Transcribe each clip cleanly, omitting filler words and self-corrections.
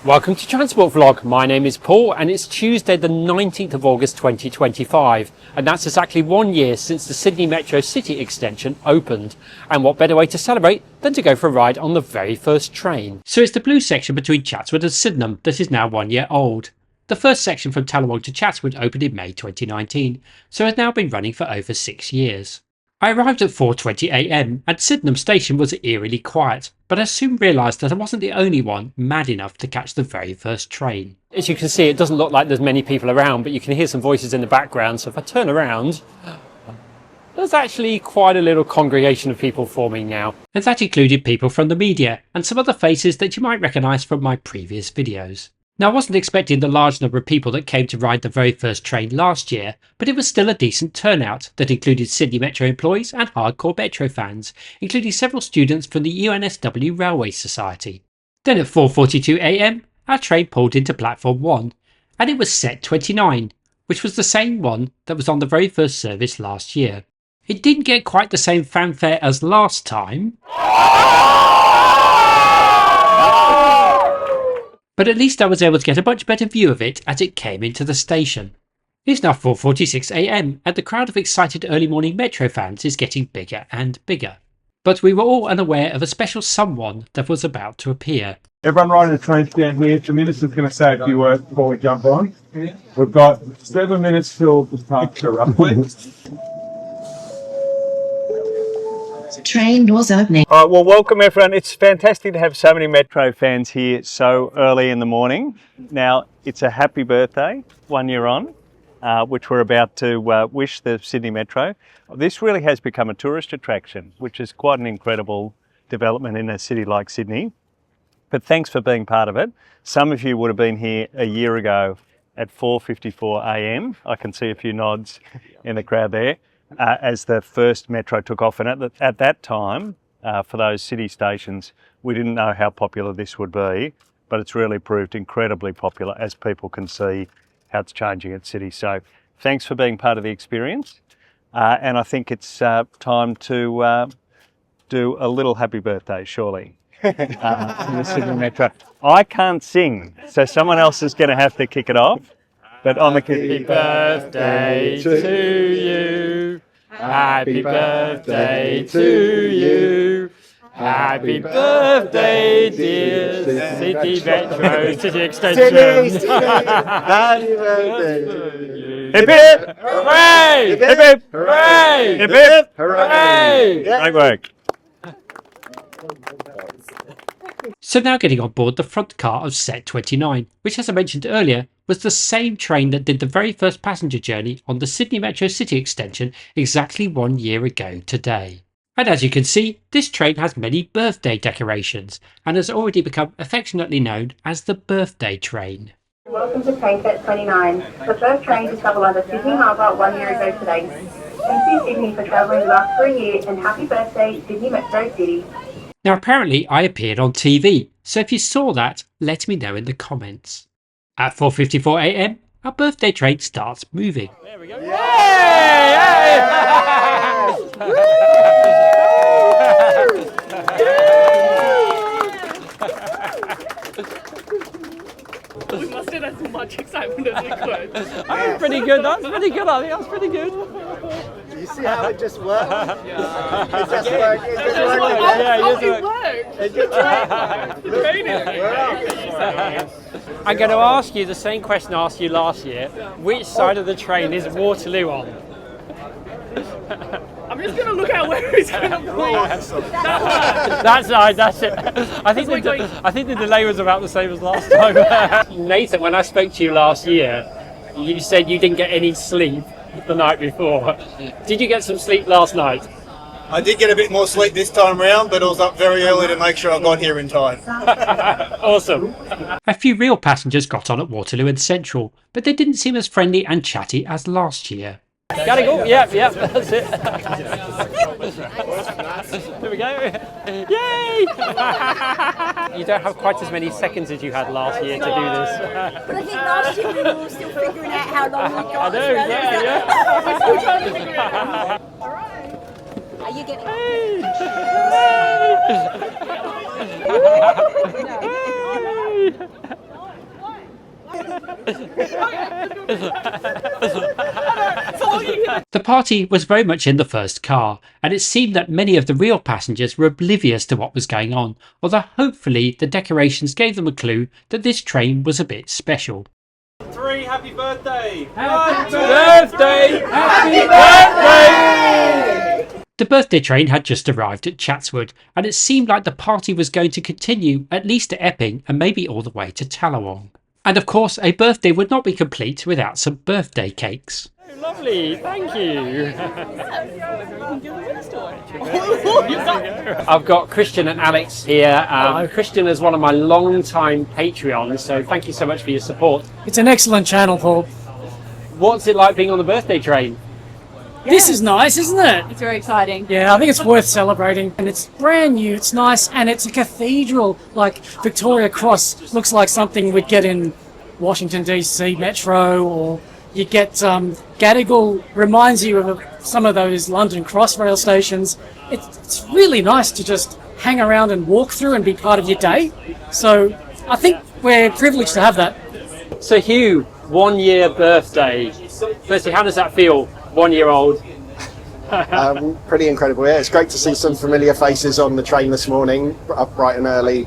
Welcome to Transport Vlog. My name is Paul and it's Tuesday the 19th of August 2025 and that's exactly 1 year since the Sydney Metro City extension opened. And what better way to celebrate than to go for a ride on the very first train. So it's the blue section between Chatswood and Sydenham that is now 1 year old. The first section from Tallawong to Chatswood opened in May 2019, so has now been running for over 6 years. I arrived at 4:20 AM and Sydenham Station was eerily quiet, but I soon realised that I wasn't the only one mad enough to catch the very first train. As you can see, it doesn't look like there's many people around, but you can hear some voices in the background, so if I turn around, there's actually quite a little congregation of people forming now. And that included people from the media and some other faces that you might recognise from my previous videos. Now I wasn't expecting the large number of people that came to ride the very first train last year, but it was still a decent turnout that included Sydney Metro employees and hardcore Metro fans, including several students from the UNSW Railway Society. Then at 4:42 AM, our train pulled into platform 1, and it was set 29, which was the same one that was on the very first service last year. It didn't get quite the same fanfare as last time, but at least I was able to get a much better view of it as it came into the station. It's now 4:46 AM and the crowd of excited early morning Metro fans is getting bigger and bigger. But we were all unaware of a special someone that was about to appear. Everyone riding the train stand here. The minister's going to say a few words before we jump on. We've got 7 minutes till the departure, roughly. Train doors opening. All right, well, welcome everyone. It's fantastic to have so many Metro fans here so early in the morning. Now, it's a happy birthday, 1 year on, which we're about to wish the Sydney Metro. This really has become a tourist attraction, which is quite an incredible development in a city like Sydney. But thanks for being part of it. Some of you would have been here a year ago at 4:54 AM. I can see a few nods in the crowd there. As the first Metro took off, and at that time, for those city stations, we didn't know how popular this would be, but it's really proved incredibly popular as people can see how it's changing at City. So thanks for being part of the experience, and I think it's time to do a little happy birthday, surely, in the Sydney Metro. I can't sing, so someone else is going to have to kick it off. But on the Happy birthday to you. Happy birthday to you. Happy birthday, dear Sydney Metro City Extension. Happy birthday to you. Hip hip! Hooray! Hip hip! Hooray! Hip hip! Hooray! Great work. So now getting on board the front car of set 29, which as I mentioned earlier was the same train that did the very first passenger journey on the Sydney Metro City extension exactly 1 year ago today. And as you can see, this train has many birthday decorations and has already become affectionately known as the birthday train. Welcome to train set 29, the first train to travel under Sydney Harbour 1 year ago today. Thank you Sydney for travelling with us for a year and happy birthday Sydney Metro City. Now apparently I appeared on TV, so if you saw that, let me know in the comments. At 4:54 AM, our birthday train starts moving. There we go. Yay! We must have had as much excitement as we could. That was pretty good. That's pretty good. I think that's pretty good. You see how it just worked? Yeah. It just worked. It just worked. It worked. It just worked. The training. I'm going to ask you the same question I asked you last year. Which side of the train is Waterloo on? I'm just going to look at where he's going to point. That's right, that's it. I think the delay was about the same as last time. Nathan, when I spoke to you last year, you said you didn't get any sleep the night before. Did you get some sleep last night? I did get a bit more sleep this time round, but I was up very early to make sure I got here in time. Awesome. A few real passengers got on at Waterloo and Central, but they didn't seem as friendly and chatty as last year. Gotta go. Yep, that's it. There we go. Yay! You don't have quite as many seconds as you had last year to do this. But I think last year we were all still figuring out how long we got. I know, yeah. We're still trying to figure it out. Are you getting Hey! The party was very much in the first car, and it seemed that many of the real passengers were oblivious to what was going on, although hopefully the decorations gave them a clue that this train was a bit special. 3 happy birthday! Happy birthday! Happy birthday! The birthday train had just arrived at Chatswood, and it seemed like the party was going to continue at least to Epping and maybe all the way to Tallawong. And of course, a birthday would not be complete without some birthday cakes. Lovely, thank you. I've got Christian and Alex here. Christian is one of my long-time Patreons, so thank you so much for your support. It's an excellent channel, Paul. What's it like being on the birthday train? This is nice, isn't it? It's very exciting. Yeah, I think it's worth celebrating. And it's brand new, it's nice, and it's a cathedral. Like Victoria Cross looks like something we'd get in Washington DC Metro, or you get Gadigal reminds you of some of those London Crossrail stations. It's really nice to just hang around and walk through and be part of your day. So I think we're privileged to have that. So Hugh, 1 year birthday. Firstly, how does that feel? 1 year old. Pretty incredible. Yeah, it's great to see some familiar faces on the train this morning, up bright and early,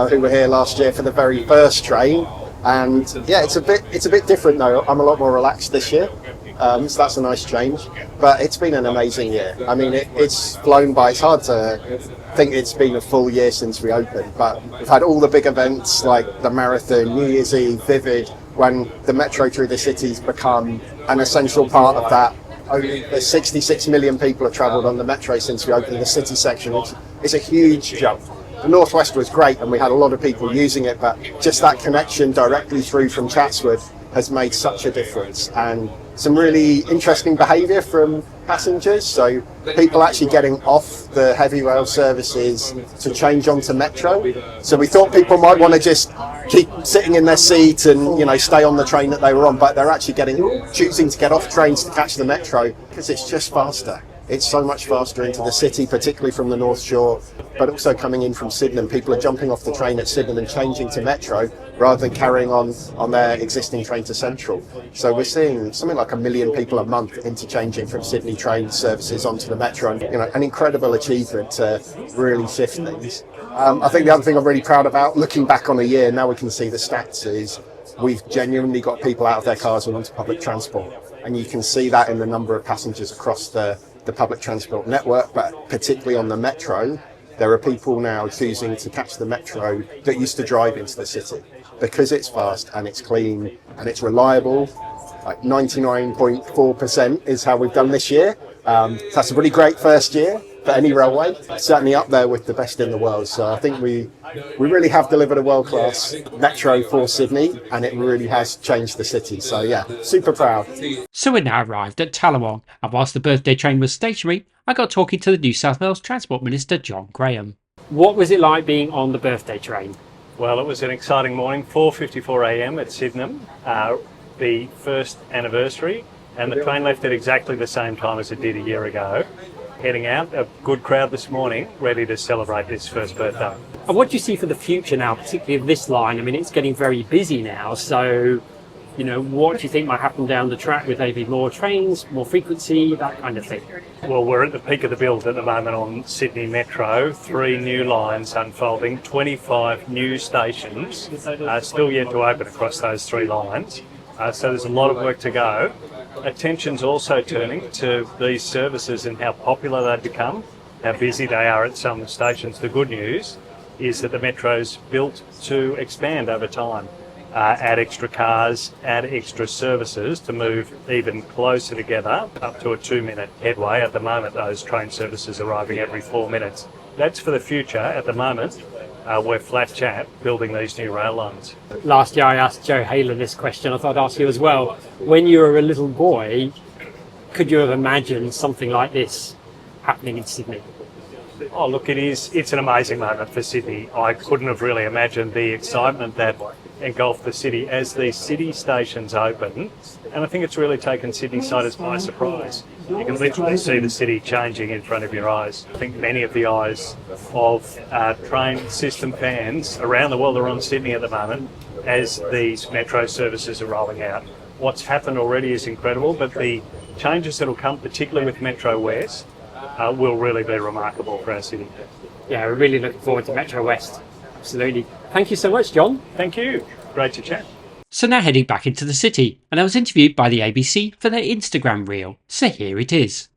who were here last year for the very first train. And yeah, it's a bit different though. I'm a lot more relaxed this year, so that's a nice change. But it's been an amazing year. I mean, it's flown by. It's hard to think it's been a full year since we opened, but we've had all the big events like the marathon, New Year's Eve, Vivid, when the metro through the city's become an essential part of that. Over 66 million people have travelled on the metro since we opened the city section, which is a huge jump. The Northwest was great and we had a lot of people using it, but just that connection directly through from Chatswood has made such a difference, and some really interesting behaviour from passengers. So people actually getting off the heavy rail services to change onto metro. So we thought people might want to just keep sitting in their seat and stay on the train that they were on, but they're actually choosing to get off trains to catch the metro because it's just faster. It's so much faster into the city, particularly from the North Shore, but also coming in from Sydenham. People are jumping off the train at Sydenham and changing to Metro rather than carrying on their existing train to Central. So we're seeing something like 1 million people a month interchanging from Sydney train services onto the Metro, and an incredible achievement to really shift things. I think the other thing I'm really proud about, looking back on a year, now we can see the stats, is we've genuinely got people out of their cars and onto public transport. And you can see that in the number of passengers across the public transport network, but particularly on the metro, there are people now choosing to catch the metro that used to drive into the city because it's fast and it's clean and it's reliable. Like 99.4% is how we've done this year. That's a really great first year for any railway, certainly up there with the best in the world. So I think we really have delivered a world-class metro for Sydney, and it really has changed the city. So yeah, super proud. So we now arrived at Tallawong, and whilst the birthday train was stationary, I got talking to the New South Wales Transport Minister, John Graham. What was it like being on the birthday train? Well, it was an exciting morning, 4:54 a.m. at Sydenham, the first anniversary, and the train left at exactly the same time as it did a year ago. Heading out, a good crowd this morning, ready to celebrate this first birthday. And what do you see for the future now, particularly of this line? I mean, it's getting very busy now, so, what do you think might happen down the track with maybe more trains, more frequency, that kind of thing? Well, we're at the peak of the build at the moment on Sydney Metro, 3 new lines unfolding, 25 new stations, still yet to open across those 3 lines. So there's a lot of work to go. Attention's also turning to these services and how popular they've become, how busy they are at some stations. The good news is that the Metro's built to expand over time, add extra cars, add extra services to move even closer together, up to a 2-minute headway. At the moment, those train services arriving every 4 minutes. That's for the future. At the moment, we're flat chat building these new rail lines. Last year I asked Joe Hayler this question. I thought I'd ask you as well. When you were a little boy, could you have imagined something like this happening in Sydney? Oh, look, it's an amazing moment for Sydney. I couldn't have really imagined the excitement that engulfed the city as these city stations open, and I think it's really taken Sydney-siders by surprise. You can literally see the city changing in front of your eyes. I think many of the eyes of train system fans around the world are on Sydney at the moment, as these metro services are rolling out. What's happened already is incredible, but the changes that will come, particularly with Metro West, will really be remarkable for our city. Yeah, we're really looking forward to Metro West. Absolutely. Thank you so much, John. Thank you. Great to chat. So now heading back into the city, and I was interviewed by the ABC for their Instagram reel. So here it is.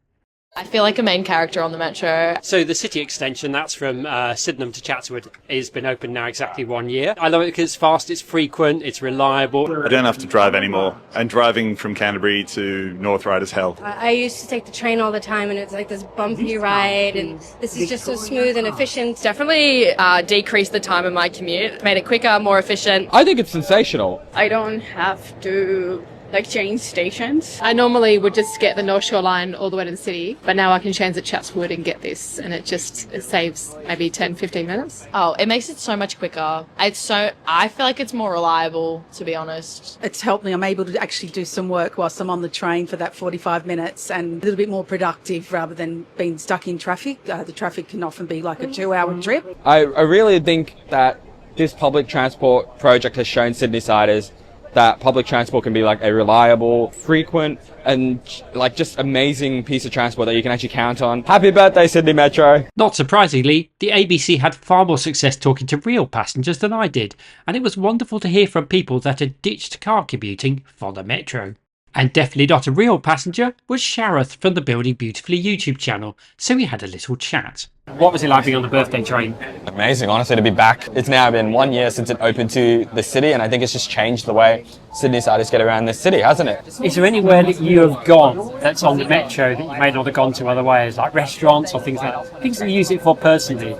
I feel like a main character on the metro. So the city extension, that's from Sydenham to Chatswood, has been open now exactly 1 year. I love it because it's fast, it's frequent, it's reliable. I don't have to drive anymore, and driving from Canterbury to North Ryde is hell. I used to take the train all the time, and it's like this bumpy ride, and this is just so smooth and efficient. Definitely decreased the time of my commute, made it quicker, more efficient. I think it's sensational. I don't have to change stations. I normally would just get the North Shore line all the way to the city, but now I can transit Chatswood and get this, and it saves maybe 10-15 minutes. Oh, it makes it so much quicker. I feel like it's more reliable, to be honest. It's helped me. I'm able to actually do some work whilst I'm on the train for that 45 minutes and a little bit more productive rather than being stuck in traffic. The traffic can often be like a 2-hour trip. I really think that this public transport project has shown Sydneysiders that public transport can be like a reliable, frequent, and like just amazing piece of transport that you can actually count on. Happy birthday, Sydney Metro! Not surprisingly, the ABC had far more success talking to real passengers than I did, and it was wonderful to hear from people that had ditched car commuting for the metro. And definitely not a real passenger was Sharath from the Building Beautifully YouTube channel, so we had a little chat. What was it like being on the birthday train? Amazing, honestly, to be back. It's now been 1 year since it opened to the city, and I think it's just changed the way Sydneysiders get around this city, hasn't it? Is there anywhere that you have gone that's on the metro that you may not have gone to otherwise, like restaurants or things like that? Things that you use it for personally?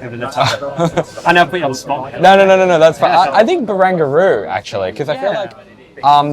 Over the time. I know I put you on the spot. No, that's fine. I think Barangaroo, actually, because I feel like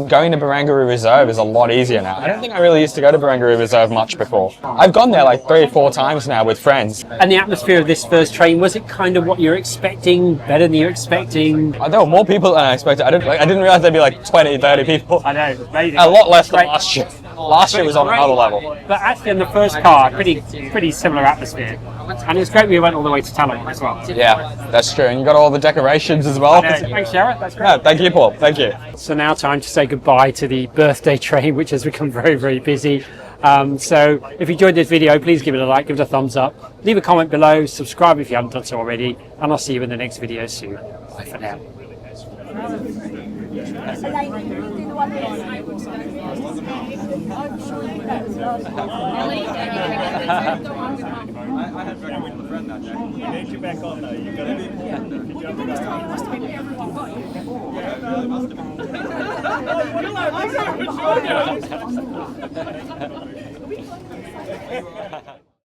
going to Barangaroo Reserve is a lot easier now. I don't think I really used to go to Barangaroo Reserve much before. I've gone there like 3 or 4 times now with friends. And the atmosphere of this first train, was it kind of what you're expecting, better than you're expecting? There were more people than I expected. I didn't realise there'd be like 20, 30 people. I know, amazing. A lot less than last year. Last year was on another level. But actually in the first car, pretty similar atmosphere. And it's great we went all the way to Talent as well. Yeah, that's true. And you got all the decorations as well. Thanks, Sharath. That's great. No, thank you, Paul. Thank you. So now time to say goodbye to the birthday train, which has become very, very busy. So if you enjoyed this video, please give it a like, give it a thumbs up, leave a comment below, subscribe if you haven't done so already, and I'll see you in the next video soon. Bye for now. I had very with a friend that day. You need you back on though. You've got to be. Yeah, it must have been.